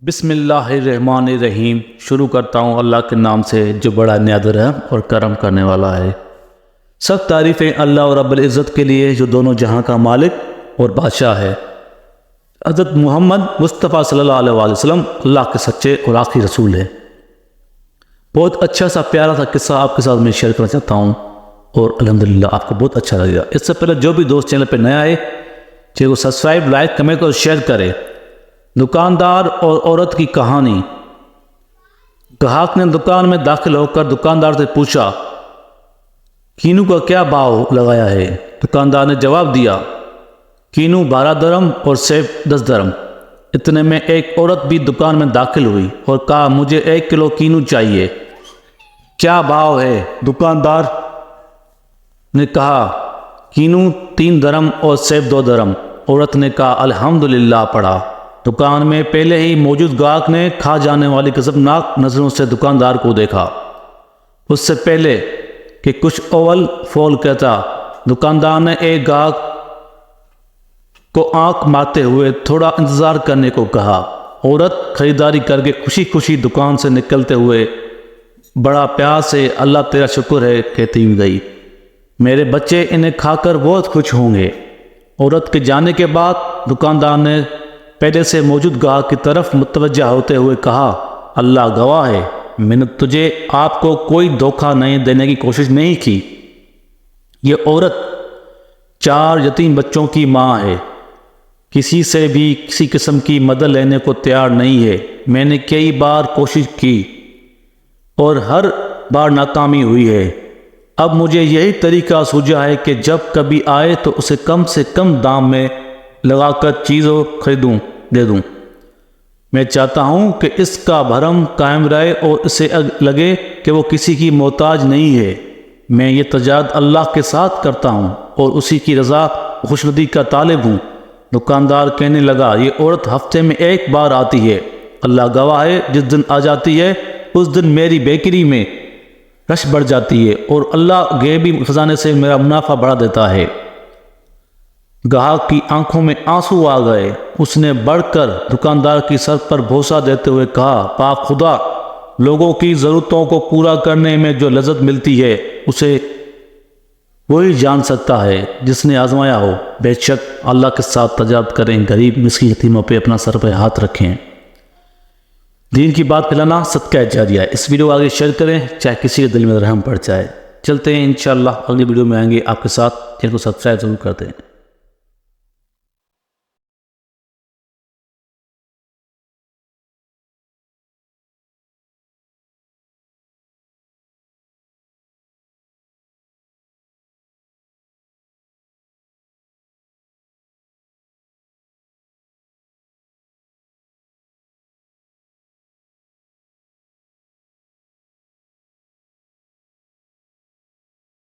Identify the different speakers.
Speaker 1: بسم اللہ الرحمن الرحیم۔ شروع کرتا ہوں اللہ کے نام سے جو بڑا نہایت رحم اور کرم کرنے والا ہے۔ سب تعریفیں اللہ اور رب العزت کے لیے جو دونوں جہاں کا مالک اور بادشاہ ہے۔ حضرت محمد مصطفیٰ صلی اللہ علیہ وسلم اللہ کے سچے اور آخری رسول ہیں۔ بہت اچھا سا پیارا سا قصہ آپ کے ساتھ میں شیئر کرنا چاہتا ہوں اور الحمدللہ آپ کو بہت اچھا لگے گا۔ اس سے پہلے جو بھی دوست چینل پہ نیا ہے چاہے وہ سبسکرائب، لائک، کمنٹ اور شیئر کرے۔ دکاندار اور عورت کی کہانی۔ گاہک نے دکان میں داخل ہو کر دکاندار سے پوچھا، کینو کا کیا بھاؤ لگایا ہے؟ دکاندار نے جواب دیا، کینو 12 درم اور سیب 10 درم۔ اتنے میں ایک عورت بھی دکان میں داخل ہوئی اور کہا، مجھے 1 کلو کینو چاہیے، کیا بھاؤ ہے؟ دکاندار نے کہا، کینو 3 درم اور سیب 2 درم۔ عورت نے کہا، الحمدللہ پڑھا۔ دکان میں پہلے ہی موجود گاہک نے کھا جانے والی غضبناک نظروں سے دکاندار کو دیکھا۔ اس سے پہلے کہ کچھ اول فول کہتا، دکاندار نے ایک گاہک کو آنکھ مارتے ہوئے تھوڑا انتظار کرنے کو کہا۔ عورت خریداری کر کے خوشی خوشی دکان سے نکلتے ہوئے بڑا پیار سے اللہ تیرا شکر ہے کہتی ہوئی گئی، میرے بچے انہیں کھا کر بہت خوش ہوں گے۔ عورت کے جانے کے بعد دکاندار نے پہلے سے موجود گاہک کی طرف متوجہ ہوتے ہوئے کہا، اللہ گواہ ہے، میں نے تجھے آپ کو کوئی دھوکہ نہیں دینے کی کوشش نہیں کی۔ یہ عورت 4 یتیم بچوں کی ماں ہے، کسی سے بھی کسی قسم کی مدد لینے کو تیار نہیں ہے۔ میں نے کئی بار کوشش کی اور ہر بار ناکامی ہوئی ہے۔ اب مجھے یہی طریقہ سوجا ہے کہ جب کبھی آئے تو اسے کم سے کم دام میں لگا کر چیزوں دے دوں۔ میں چاہتا ہوں کہ اس کا بھرم قائم رہے اور اسے لگے کہ وہ کسی کی محتاج نہیں ہے۔ میں یہ تجارت اللہ کے ساتھ کرتا ہوں اور اسی کی رضا خوشنودی کا طالب ہوں۔ دکاندار کہنے لگا، یہ عورت ہفتے میں 1 بار آتی ہے، اللہ گواہ ہے، جس دن آ جاتی ہے اس دن میری بیکری میں رش بڑھ جاتی ہے اور اللہ غیبی خزانے سے میرا منافع بڑھا دیتا ہے۔ گاہک کی آنکھوں میں آنسو آ گئے۔ اس نے بڑھ کر دکاندار کی سر پر بوسہ دیتے ہوئے کہا، پاک خدا، لوگوں کی ضرورتوں کو پورا کرنے میں جو لذت ملتی ہے اسے وہی جان سکتا ہے جس نے آزمایا ہو۔ بے شک اللہ کے ساتھ تجارت کریں، غریب مسکین یتیموں پہ اپنا سر پہ ہاتھ رکھیں۔ دین کی بات پھیلانا صدقہ جاریہ ہے۔ اس ویڈیو کو آگے شیئر کریں، چاہے کسی کے دل میں رحم پڑ جائے۔ چلتے ہیں انشاءاللہ اگلی ویڈیو میں آئیں گے آپ کے ساتھ، چینل کو سبسکرائب ضرور کر دیں۔